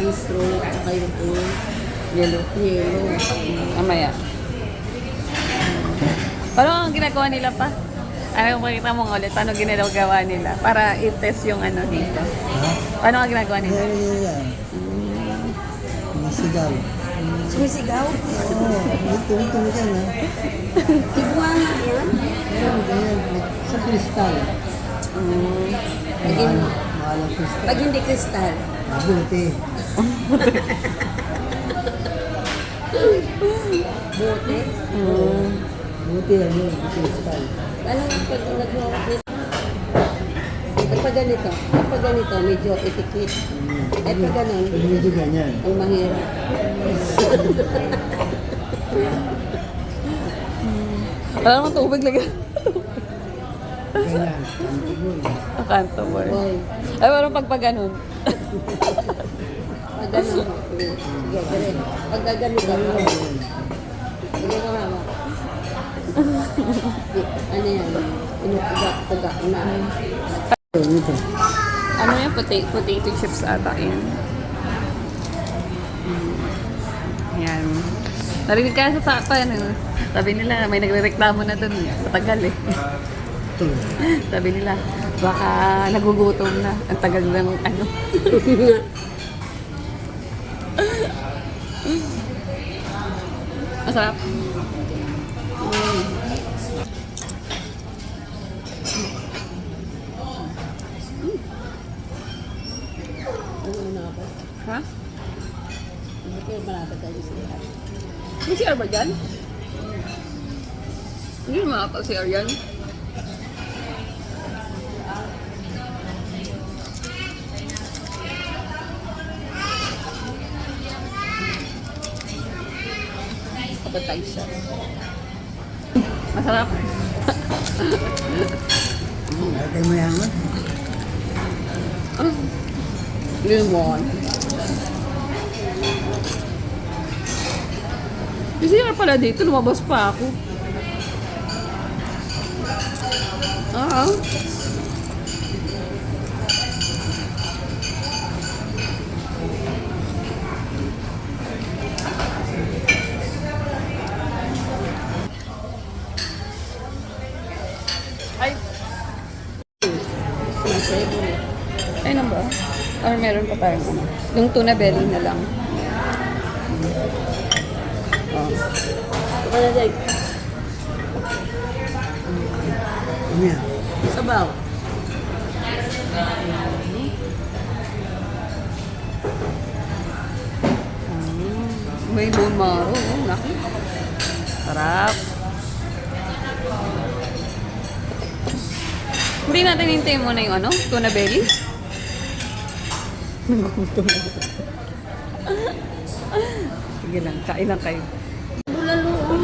yung straw, tsaka yung Yellow. yellow. Mamaya. Paano ang ginagawa nila pa? Ano makita mo ulit? Paano ginagawa nila? Para i-test yung ano dito. Paano ang ginagawa nila? Yan. Masigaw. Sumisigaw? Oo, tungtong ka na. Iguana yan? Ganyan. Sa kristal. Lagyan- Mahalang kristal. Pag hindi kristal. Mabuti. Bote. Buti yan yun. Kristal. Alam mo, pag nag-hawak nito, pag ganito, medyo itikit. Ay, pag ganun, Pag medyo ganyan. ang mahirap. Wala namang tubig lagi. Ganyan. Ang tigol. Akanto boy. Boy, Ay, parang pag ganun. pag ganun, sige, dali. Pag ganito, sige ko hawak. Ano yan? Inukuga na. Ito. Ano yung potato chips ata yun? Yan. Narinig ka sa ano? Sabi nila, may nagre-reklamo na dun. Matagal eh. Ito. Sabi nila, baka nagugutom na. Ang tagal ng ano. Masarap. Ano na ako? Ha? Hindi kayo malapit tayo siya. May CR ba dyan? Hindi naman ata CR yan. Appetizer. Masarap. Ate mo yan. Limon. May CR pala dito. Lumabas pa ako. Oo. Ay. Masebo. Ay, ano ba? Or meron pa tayong ano? Yung tuna belly na lang. Oh. Ito na dahil. Ano yan? Sabaw. May bone marrow. Oh, laki. Sarap. Hindi natin hintayin muna yung ano? Tuna belly? Nagugutom na. Sige lang, kain lang kayo. Bulaluan.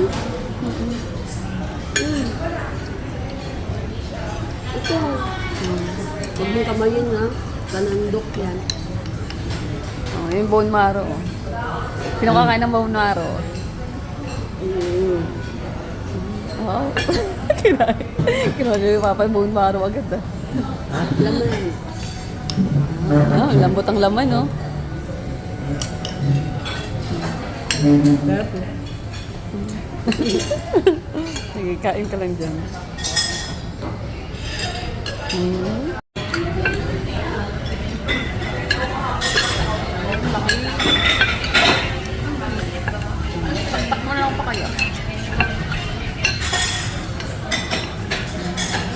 Ito. Huwag mong kamayin ha. Kanandok yan. Oh, yung bone marrow. Oh. Sino kakain ng bone marrow? Wow. Kinain. Kinain yung papa yung bone marrow agad ah. Laman. Ah, lambot ang laman, no? Sarap eh. Sige, kain ka lang dyan. Taktak mo na lang pa kayo.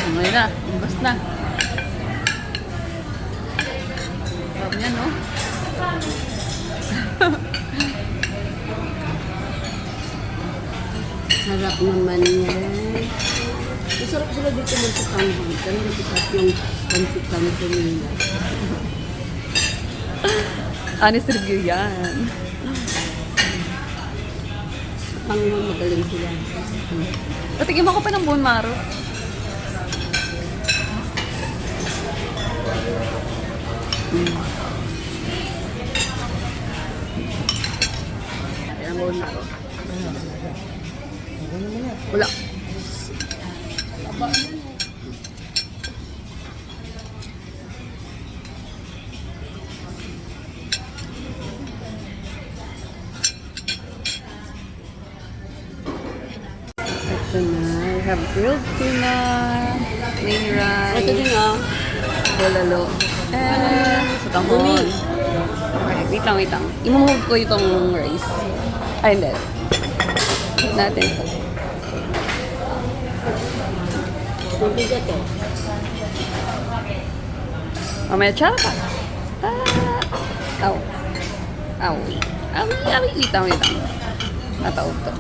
Ngayon na, ubas na. Sarap niya, no? Sarap naman yan. Masarap sila dito magpapanghang. Pero napitat yung pansitan ko nila. Honest review yan. Panghang magaling sila. Patigim ako pa ng bone marrow. Ayan ang bone marrow. Wala. have grilled tuna, plain Ito rice, din ah. bulalo, and sotanghon. Okay, wait lang. I-move ko itong rice. Ay, hindi. Put natin ito. Mabigat eh. Mamaya, tsara pa. Aw. Wait lang. Nataog to.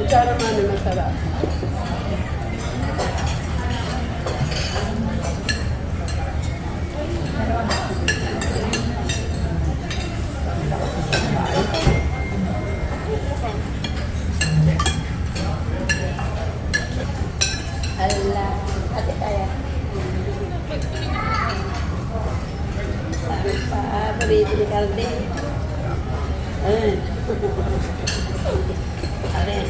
Ito naman na masarap. Ala, ate kaya. Sabi pa, paborito ni Calde. Ayun. Ayun.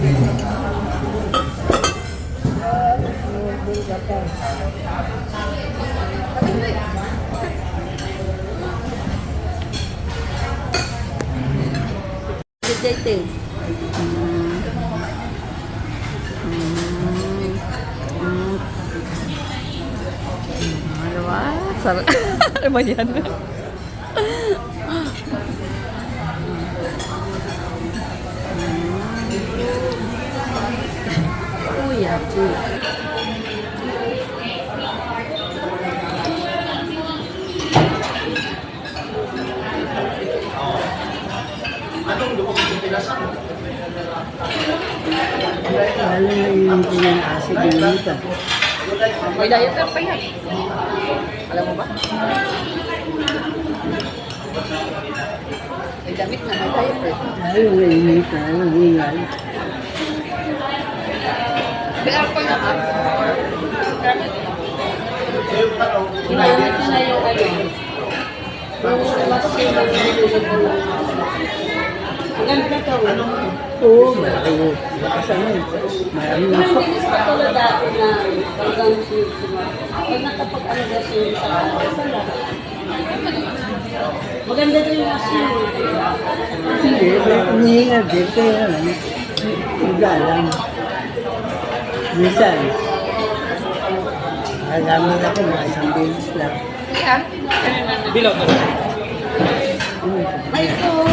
Dito. Sarap. Ano ba yan? Yeah. Lalo na yung acid yung nita. May diaper pa yan. Alam mo ba? May damit na may diaper. Lalo na yung nita, yung hingal. May alcohol na ka. Ginamit ko na yung ano. Yung masusunod na ang ganda to. Oo, marami. Kasama yun. Marami na. Ang bilis pa tulad dati na talagang sunod-sunod. Pag nakapag-ano na sunod sa sala. Maganda din yung machine. Hindi, umihingal din. Kaya lang, magalang. Minsan, magagamit ako mga isang bilis lang. Yeah. May ito.